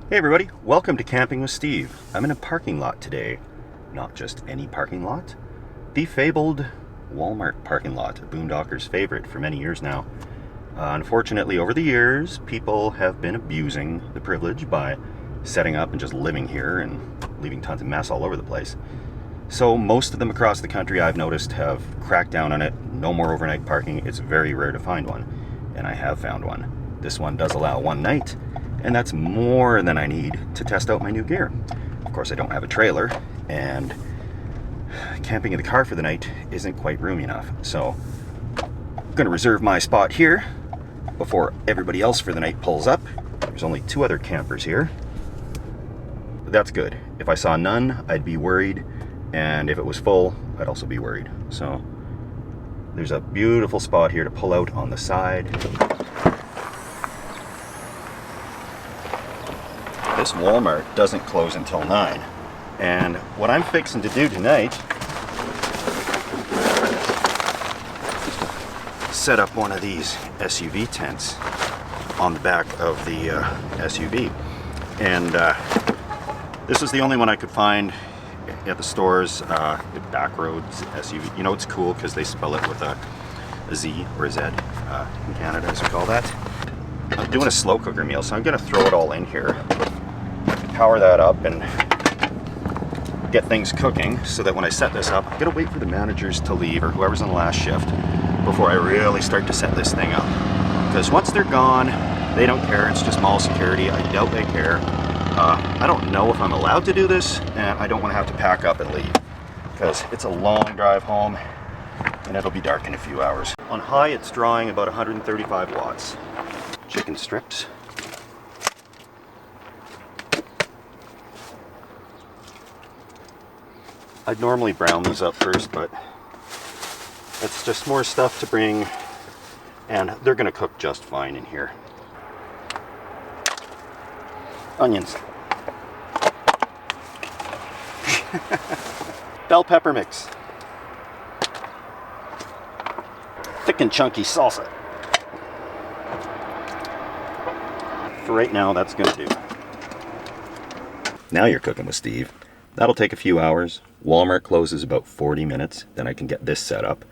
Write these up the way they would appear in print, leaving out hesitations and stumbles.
Hey everybody, welcome to Camping with Steve. I'm in a parking lot today. Not just any parking lot, the fabled Walmart parking lot, a boondocker's favorite for many years now. Unfortunately, over the years, people have been abusing the privilege by setting up and just living here and leaving tons of mess all over the place. So most of them across the country, I've noticed, have cracked down on it. No more overnight parking. It's very rare to find one, and I have found one. This one does allow one night, and that's more than I need to test out my new gear. Of course, I don't have a trailer, and camping in the car for the night isn't quite roomy enough. So I'm going to reserve my spot here before everybody else for the night pulls up. There's only two other campers here. That's good. If I saw none, I'd be worried, and if it was full, I'd also be worried. So there's a beautiful spot here to pull out on the side. This Walmart doesn't close until 9, and what I'm fixing to do tonight is set up one of these SUV tents on the back of the SUV, and this is the only one I could find at the stores. The Backroads SUV, you know, it's cool because they spell it with a Z or a Z in Canada, as we call that. I'm doing a slow cooker meal, so I'm going to throw it all in here, power that up, and get things cooking so that when I set this up, I'm going to wait for the managers to leave or whoever's on the last shift before I really start to set this thing up. Because once they're gone, they don't care. It's just mall security. I doubt they care. I don't know if I'm allowed to do this, and I don't want to have to pack up and leave because it's a long drive home and it'll be dark in a few hours. On high, it's drawing about 135 watts. Chicken strips. I'd normally brown these up first, but it's just more stuff to bring, and they're going to cook just fine in here. Onions. Bell pepper mix. Thick and chunky salsa. For right now, that's going to do. Now you're cooking with Steve. That'll take a few hours. Walmart closes about 40 minutes, then I can get this set up.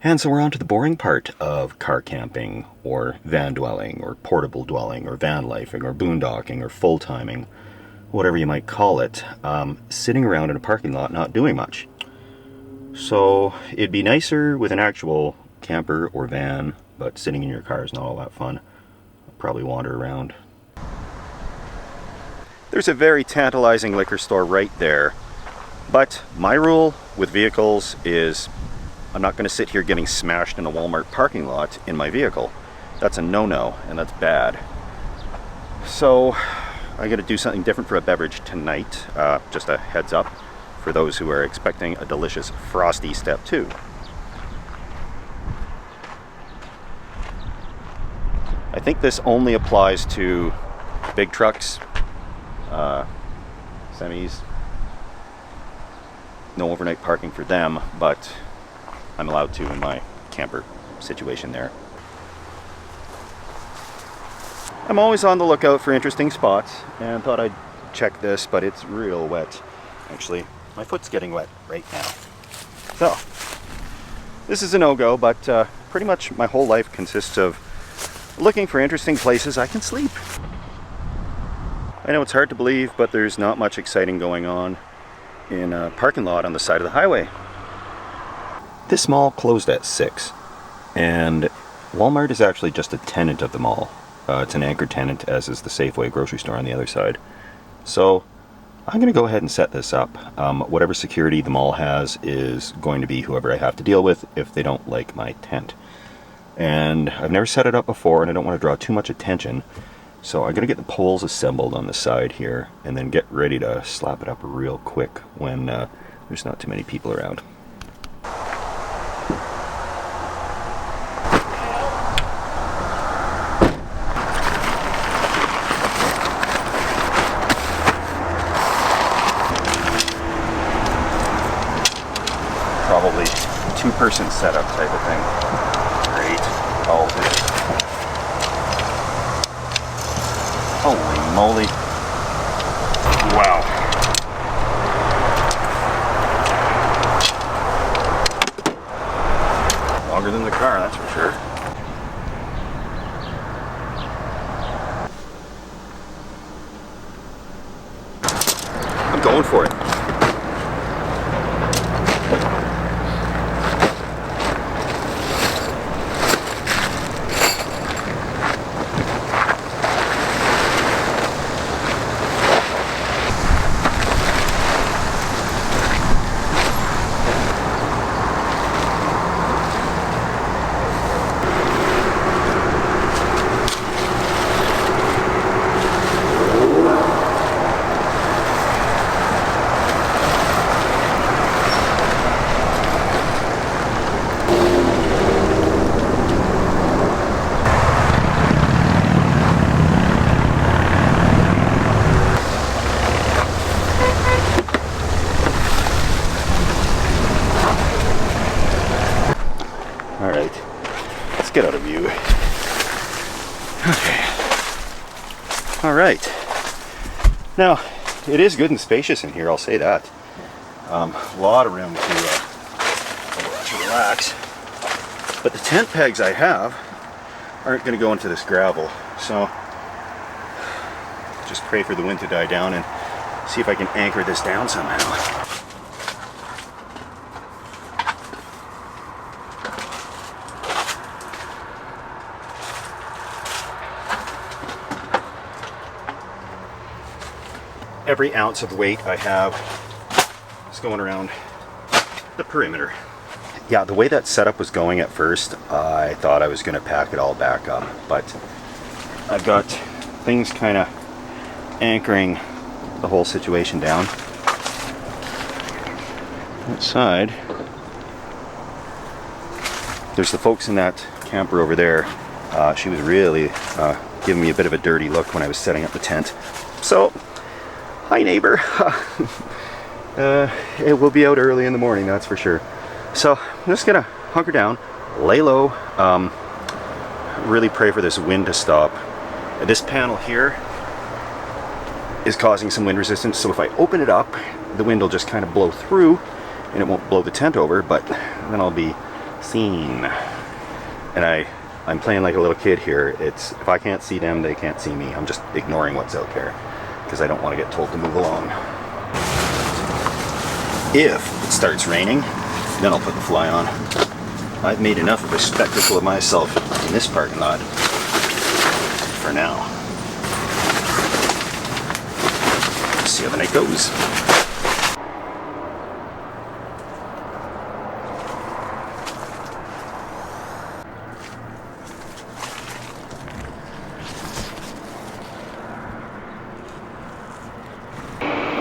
And so we're on to the boring part of car camping, or van dwelling, or portable dwelling, or van lifing, or boondocking, or full timing, whatever you might call it, sitting around in a parking lot not doing much. So it'd be nicer with an actual camper or van, but sitting in your car is not all that fun. I'll probably wander around. There's a very tantalizing liquor store right there, but my rule with vehicles is I'm not going to sit here getting smashed in a Walmart parking lot in my vehicle. That's a no-no, and that's bad. So I got to do something different for a beverage tonight. Just a heads up for those who are expecting a delicious frosty step 2. I think this only applies to big trucks, semis. No overnight parking for them, but I'm allowed to in my camper situation there. I'm always on the lookout for interesting spots, and thought I'd check this, but it's real wet. Actually, my foot's getting wet right now. So, this is a no-go, but pretty much my whole life consists of looking for interesting places I can sleep. I know it's hard to believe, but there's not much exciting going on in a parking lot on the side of the highway. This mall closed at 6, and Walmart is actually just a tenant of the mall. It's an anchor tenant, as is the Safeway grocery store on the other side. So I'm going to go ahead and set this up. Whatever security the mall has is going to be whoever I have to deal with if they don't like my tent. And I've never set it up before, and I don't want to draw too much attention. So I'm going to get the poles assembled on the side here, and then get ready to slap it up real quick when there's not too many people around. Probably two-person setup type of thing. Great. Oh, holy moly. Wow. Longer than the car, that's for sure. I'm going for it. Alright, let's get out of view. Okay. Alright. Now, it is good and spacious in here, I'll say that. A lot of room to relax. But the tent pegs I have aren't going to go into this gravel. So, just pray for the wind to die down and see if I can anchor this down somehow. Every ounce of weight I have is going around the perimeter. Yeah, the way that setup was going at first, I thought I was going to pack it all back up, but I've got things kind of anchoring the whole situation down. Outside, there's the folks in that camper over there. She was really giving me a bit of a dirty look when I was setting up the tent. So, hi neighbor. It will be out early in the morning, that's for sure. So I'm just gonna hunker down, lay low, really pray for this wind to stop. This panel here is causing some wind resistance, so if I open it up, the wind will just kind of blow through and it won't blow the tent over, but then I'll be seen. And I'm playing like a little kid here. It's, if I can't see them, they can't see me. I'm just ignoring what's out there because I don't want to get told to move along. If it starts raining, then I'll put the fly on. I've made enough of a spectacle of myself in this parking lot for now. Let's see how the night goes.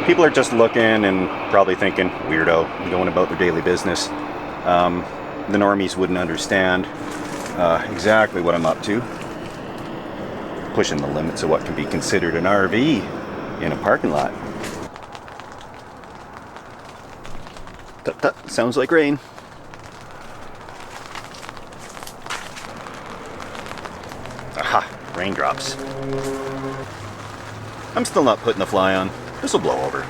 People are just looking and probably thinking, weirdo, going about their daily business. The normies wouldn't understand exactly what I'm up to. Pushing the limits of what can be considered an RV in a parking lot. Tut tut, sounds like rain. Aha, raindrops. I'm still not putting the fly on. This will blow over.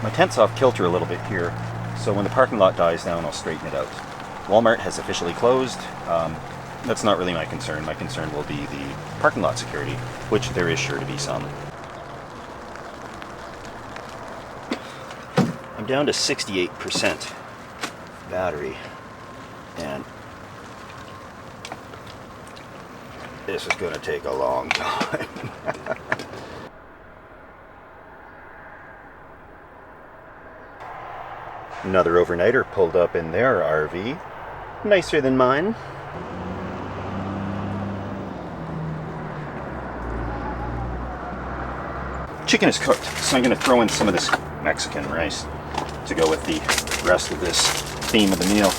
My tent's off kilter a little bit here, so when the parking lot dies down, I'll straighten it out. Walmart has officially closed. That's not really my concern. My concern will be the parking lot security, which there is sure to be some. I'm down to 68% battery, and this is going to take a long time. Another overnighter pulled up in their RV. Nicer than mine. Chicken is cooked, so I'm going to throw in some of this Mexican rice to go with the rest of this theme of the meal.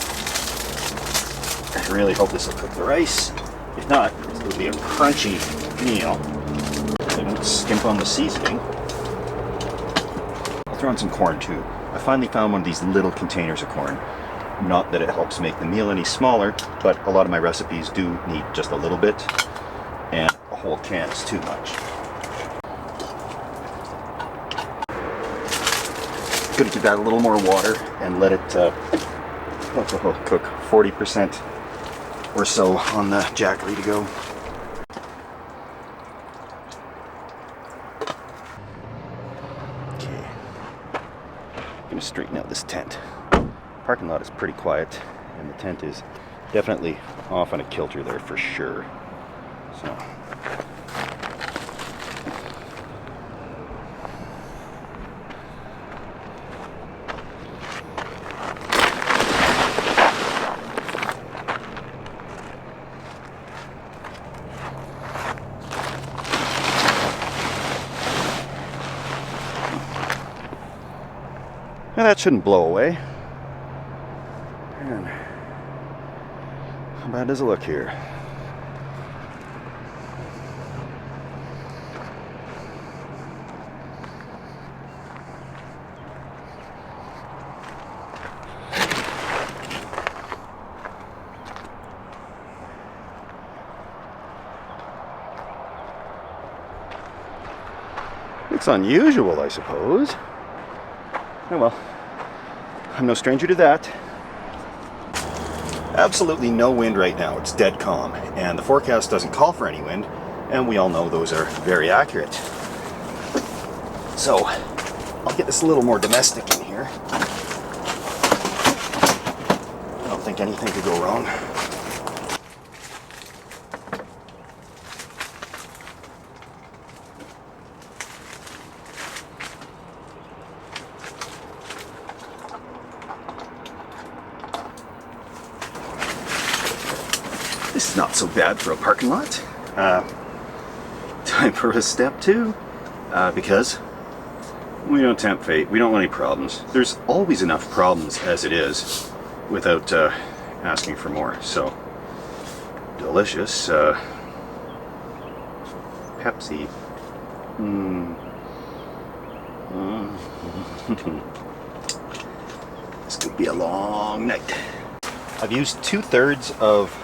I really hope this will cook the rice. If not, it'll be a crunchy meal. I won't skimp on the seasoning. I'll throw in some corn too. I finally found one of these little containers of corn. Not that it helps make the meal any smaller, but a lot of my recipes do need just a little bit, and a whole can is too much. Gonna give that a little more water and let it cook 40% or so on the jackery to go. Okay, gonna straighten out this tent. Parking lot is pretty quiet, and the tent is definitely off on a kilter there for sure. So. Now that shouldn't blow away. And how bad does it look here? It's unusual, I suppose. Oh well, I'm no stranger to that. Absolutely no wind right now, it's dead calm, and the forecast doesn't call for any wind, and we all know those are very accurate. So, I'll get this a little more domestic in here. I don't think anything could go wrong. This is not so bad for a parking lot. Time for a step two, because we don't tempt fate. We don't want any problems. There's always enough problems as it is without asking for more. So, delicious Pepsi. This could be a long night. I've used 2/3 of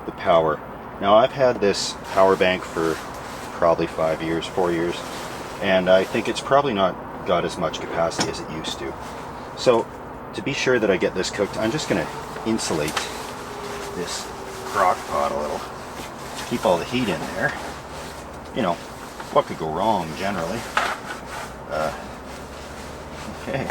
the power. Now I've had this power bank for probably 5 years, 4 years, and I think it's probably not got as much capacity as it used to. So to be sure that I get this cooked, I'm just going to insulate this crock pot a little. Keep all the heat in there. You know, what could go wrong generally? Okay.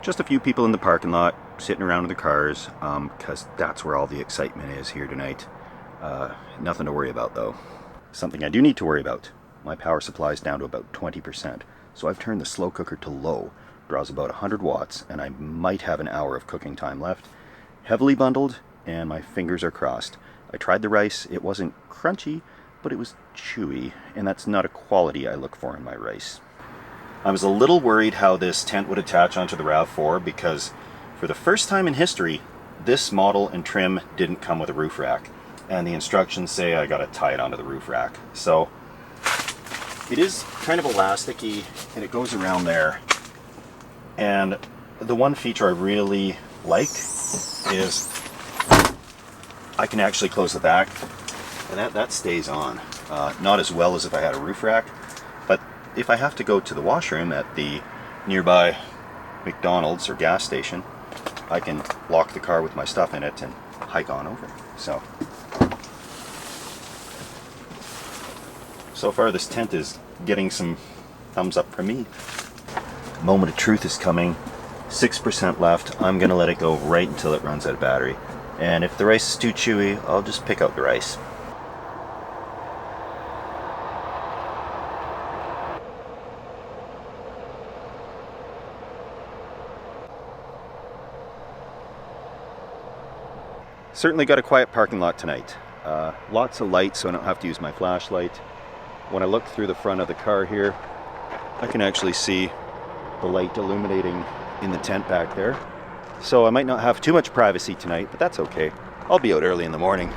Just a few people in the parking lot, sitting around in the cars, because that's where all the excitement is here tonight. Nothing to worry about though. Something I do need to worry about. My power supply is down to about 20%, so I've turned the slow cooker to low. Draws about 100 watts, and I might have an hour of cooking time left. Heavily bundled, and my fingers are crossed. I tried the rice. It wasn't crunchy, but it was chewy, and that's not a quality I look for in my rice. I was a little worried how this tent would attach onto the RAV4 because for the first time in history, this model and trim didn't come with a roof rack. And the instructions say I gotta tie it onto the roof rack. So it is kind of elasticy and it goes around there. And the one feature I really like is I can actually close the back and that stays on. Not as well as if I had a roof rack, but if I have to go to the washroom at the nearby McDonald's or gas station, I can lock the car with my stuff in it and hike on over. So far this tent is getting some thumbs up from me. Moment of truth is coming. 6% left. I'm gonna let it go right until it runs out of battery. And if the rice is too chewy, I'll just pick out the rice. Certainly got a quiet parking lot tonight. Lots of light, so I don't have to use my flashlight. When I look through the front of the car here, I can actually see the light illuminating in the tent back there. So I might not have too much privacy tonight, but that's okay. I'll be out early in the morning.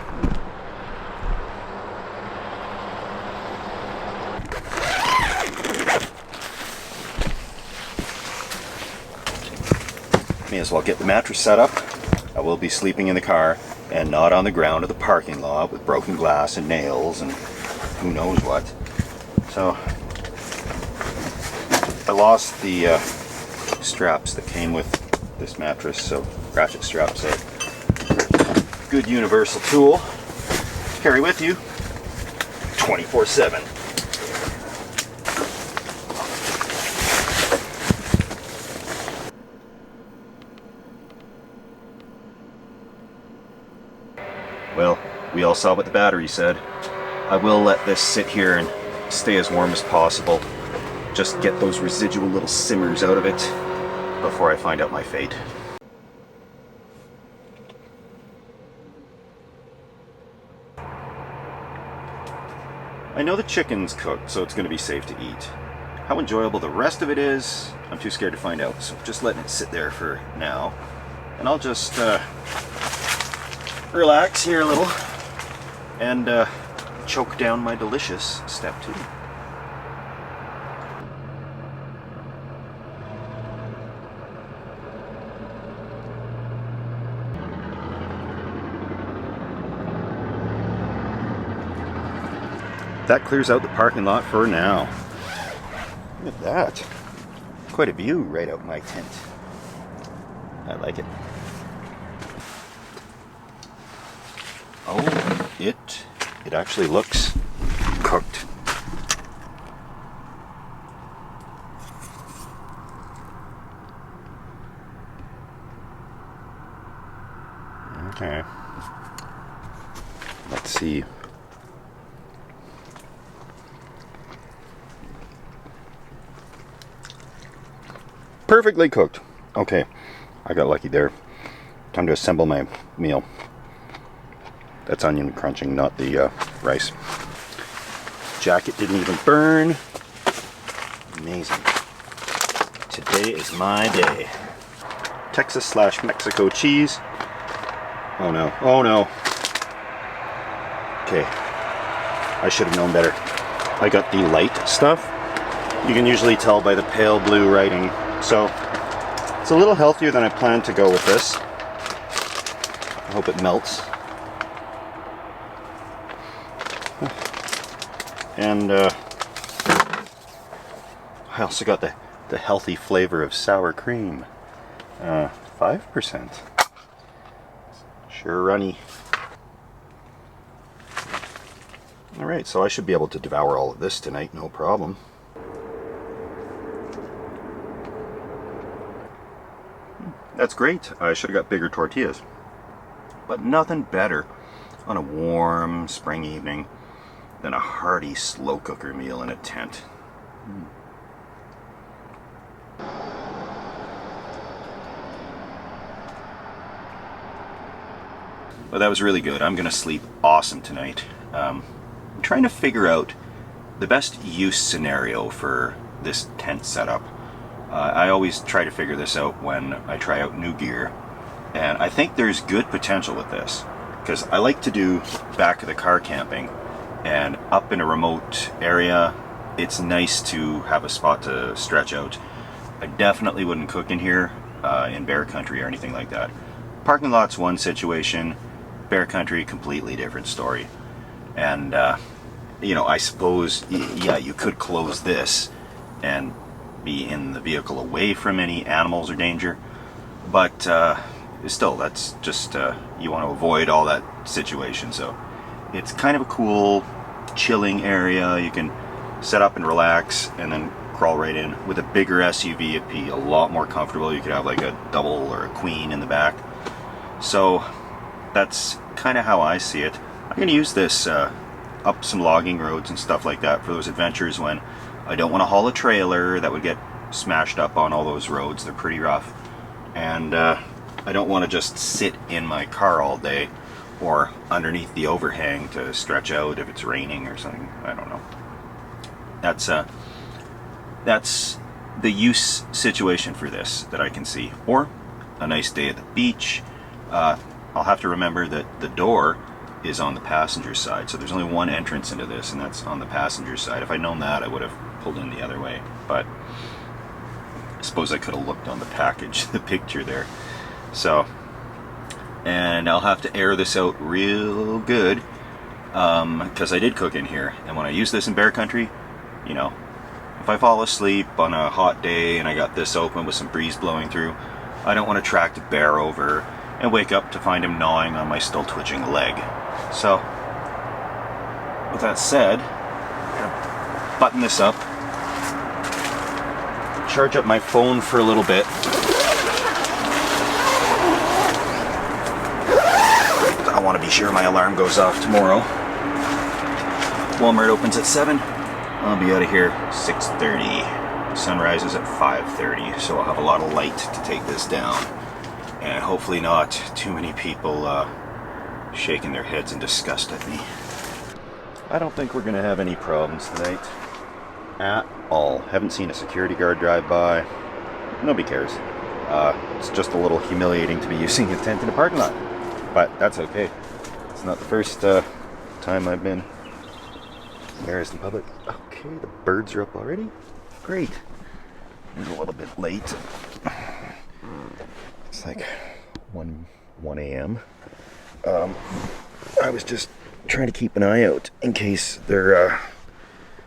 May as well get the mattress set up. I will be sleeping in the car and not on the ground of the parking lot with broken glass and nails and who knows what. So I lost the straps that came with this mattress, so ratchet straps are a good universal tool to carry with you 24/7. Well, we all saw what the battery said. I will let this sit here and stay as warm as possible. Just get those residual little simmers out of it before I find out my fate. I know the chicken's cooked, so it's going to be safe to eat. How enjoyable the rest of it is, I'm too scared to find out, so just letting it sit there for now. And I'll just relax here a little and choke down my delicious step 2. That clears out the parking lot for now. Look at that. Quite a view right out my tent. I like it. Oh, it actually looks cooked. Okay. Let's see. Perfectly cooked. Okay, I got lucky there. Time to assemble my meal. That's onion crunching, not the rice. Jacket didn't even burn. Amazing. Today is my day. Texas/Mexico cheese. Oh no, oh no. Okay, I should have known better. I got the light stuff. You can usually tell by the pale blue writing. So it's a little healthier than I planned to go with this. I hope it melts. And I also got the healthy flavor of sour cream. 5%. Sure runny. Alright, so I should be able to devour all of this tonight, no problem. That's great. I should have got bigger tortillas. But nothing better on a warm spring evening than a hearty slow cooker meal in a tent. Well, that was really good. I'm gonna sleep awesome tonight. I'm trying to figure out the best use scenario for this tent setup. I always try to figure this out when I try out new gear, and I think there's good potential with this because I like to do back of the car camping, and up in a remote area it's nice to have a spot to stretch out. I definitely wouldn't cook in here in bear country or anything like that. Parking lot's one situation, bear country completely different story. And you know, I suppose yeah, you could close this and be in the vehicle away from any animals or danger, but still, that's just you want to avoid all that situation. So it's kind of a cool chilling area. You can set up and relax and then crawl right in. With a bigger SUV it'd be a lot more comfortable. You could have like a double or a queen in the back. So that's kind of how I see it. I'm going to use this up some logging roads and stuff like that for those adventures when I don't want to haul a trailer that would get smashed up on all those roads. They're pretty rough. And I don't want to just sit in my car all day or underneath the overhang to stretch out if it's raining or something. I don't know. That's the use situation for this that I can see, or a nice day at the beach. I'll have to remember that the door is on the passenger side, so there's only one entrance into this, and that's on the passenger side. If I'd known that, I would have pulled in the other way, but I suppose I could have looked on the package, the picture there. So, and I'll have to air this out real good, because I did cook in here, and when I use this in bear country, you know, if I fall asleep on a hot day and I got this open with some breeze blowing through, I don't want to track the bear over and wake up to find him gnawing on my still twitching leg. So, with that said, I'm gonna button this up, charge up my phone for a little bit. I want to be sure my alarm goes off tomorrow. Walmart opens at 7. I'll be out of here 6:30. Sun rises at 5:30, so I'll have a lot of light to take this down. And hopefully not too many people shaking their heads in disgust at me. I don't think we're going to have any problems tonight at all. Haven't seen a security guard drive by. Nobody cares. It's just a little humiliating to be using a tent in a parking lot. But that's okay. It's not the first time I've been embarrassed in public. Okay, the birds are up already. Great. I'm a little bit late. It's like 1 a.m. I was just trying to keep an eye out in case there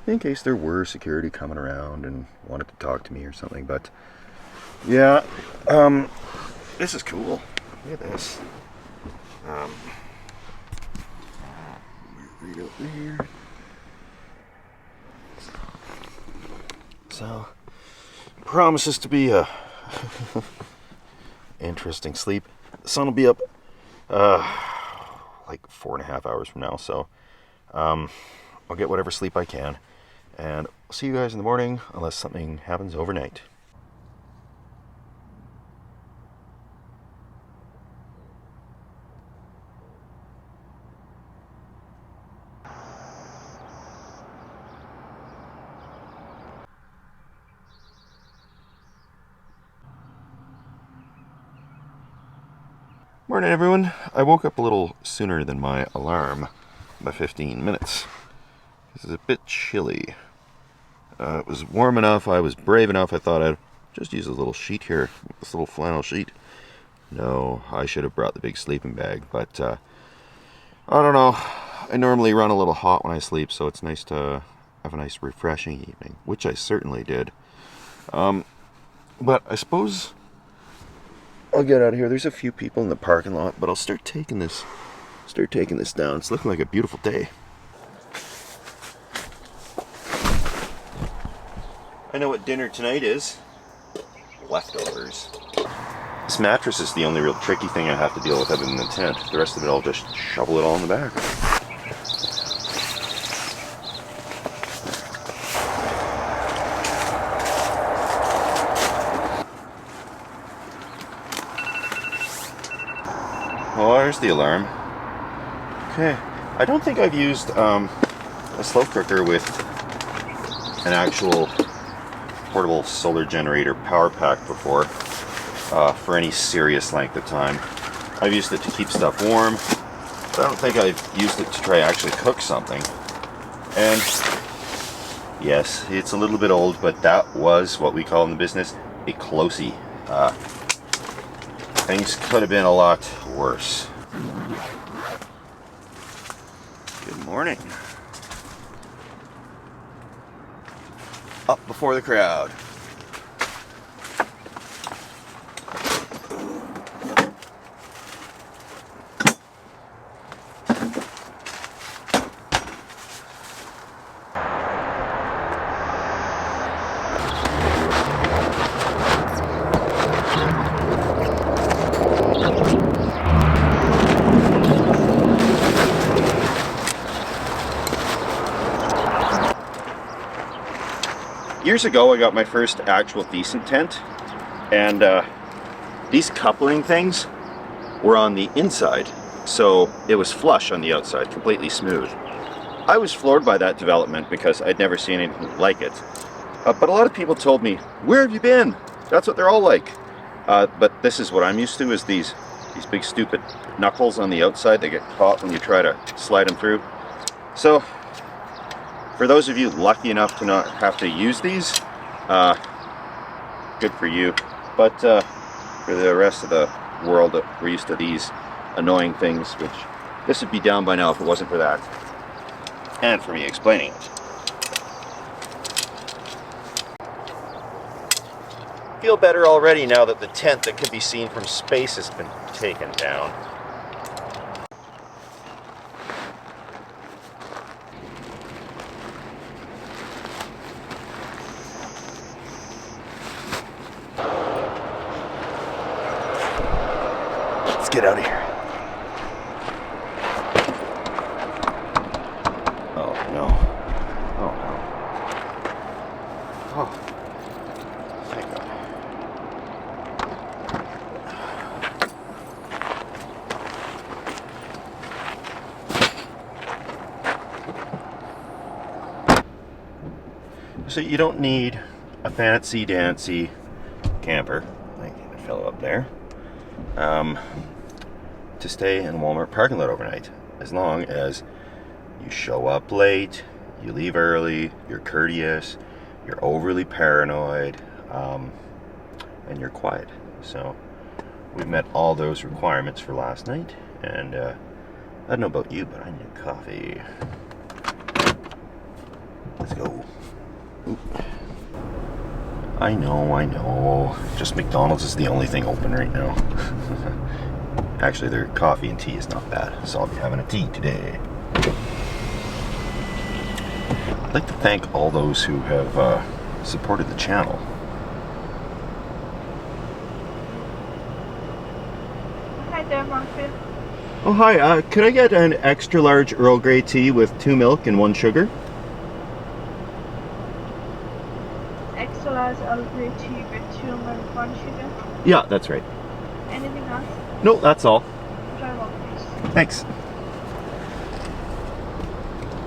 were security coming around and wanted to talk to me or something. But yeah, this is cool. Look at this. Right over here. So, promises to be a interesting sleep. The sun will be up like 4.5 hours from now, so I'll get whatever sleep I can, and I'll see you guys in the morning unless something happens overnight. Morning, everyone. I woke up a little sooner than my alarm by 15 minutes. This is a bit chilly. It was warm enough, I was brave enough, I thought I'd just use a little sheet here, this little flannel sheet. No, I should have brought the big sleeping bag, but I don't know. I normally run a little hot when I sleep, so it's nice to have a nice refreshing evening, which I certainly did. But I suppose I'll get out of here. There's a few people in the parking lot, but I'll start taking this down. It's looking like a beautiful day. I know what dinner tonight is. Leftovers. This mattress is the only real tricky thing I have to deal with other than the tent. The rest of it, I'll just shovel it all in the back. Oh, there's the alarm. Okay, I don't think I've used a slow cooker with an actual portable solar generator power pack before for any serious length of time. I've used it to keep stuff warm, but I don't think I've used it to try actually cook something. And yes, it's a little bit old, but that was what we call in the business a closey. Things could have been a lot worse. Good morning. Up before the crowd. Years ago, I got my first actual decent tent, and these coupling things were on the inside, so it was flush on the outside, completely smooth. I was floored by that development because I'd never seen anything like it. But a lot of people told me, where have you been? That's what they're all like. But this is what I'm used to, is these big stupid knuckles on the outside that get caught when you try to slide them through. So, for those of you lucky enough to not have to use these, good for you. But for the rest of the world, we're used to these annoying things, which this would be down by now if it wasn't for that. And for me explaining it. Feel better already now that the tent that could be seen from space has been taken down. Let's get out of here. Oh no. Oh no. Oh. Thank God. So you don't need a fancy dancy camper, like the fellow up there, to stay in a Walmart parking lot overnight, as long as you show up late, you leave early, you're courteous, you're overly paranoid, and you're quiet. So we've met all those requirements for last night, and I don't know about you, but I need coffee. Let's go. Oop. I know. Just McDonald's is the only thing open right now. Actually, their coffee and tea is not bad, so I'll be having a tea today. I'd like to thank all those who have supported the channel. Hi there, Monkfield. Oh, hi. Could I get an extra large Earl Grey tea with 2 milk and 1 sugar? Extra large Earl Grey tea with 2 milk, 1 sugar. Yeah, that's right. Anything else? No, that's all. Try one, please. Thanks.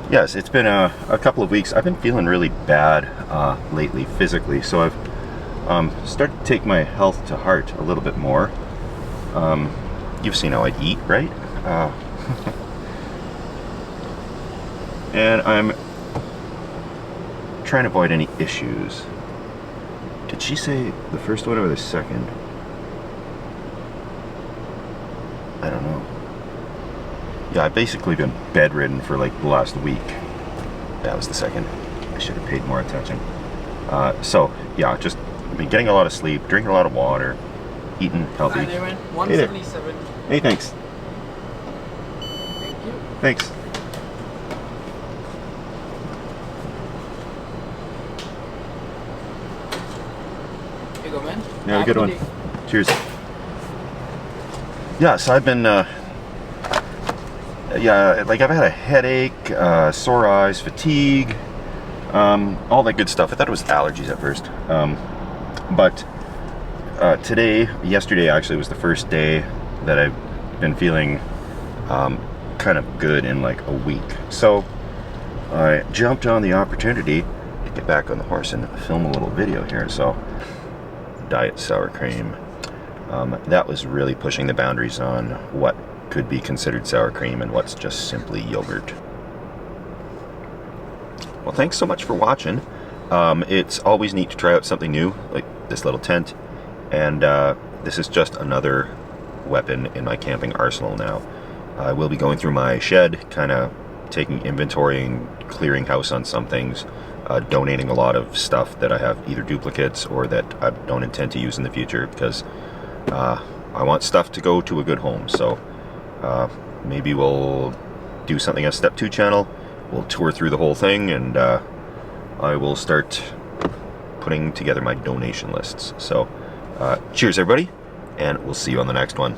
Yes, it's been a couple of weeks. I've been feeling really bad lately physically, so I've started to take my health to heart a little bit more. You've seen how I eat, right? And I'm trying to avoid any issues. Did she say the first one or the second? I don't know. Yeah, I've basically been bedridden for like the last week. That was the second. I should have paid more attention. So, yeah, just been getting a lot of sleep, drinking a lot of water, eating healthy. Hi there, man. 177. Hey, thanks. Thank you. Thanks. Here you go, man. Yeah, Have good a one. day. Cheers. Yeah, so I've been, yeah, like I've had a headache, sore eyes, fatigue, all that good stuff. I thought it was allergies at first. But yesterday actually was the first day that I've been feeling kind of good in like a week. So I jumped on the opportunity to get back on the horse and film a little video here. So diet sour cream. That was really pushing the boundaries on what could be considered sour cream and what's just simply yogurt. Well, thanks so much for watching. It's always neat to try out something new, like this little tent. And this is just another weapon in my camping arsenal now. I will be going through my shed, kind of taking inventory and clearing house on some things, donating a lot of stuff that I have either duplicates or that I don't intend to use in the future, because I want stuff to go to a good home. So maybe we'll do something on Step 2 channel. We'll tour through the whole thing, and I will start putting together my donation lists. So cheers everybody, and we'll see you on the next one.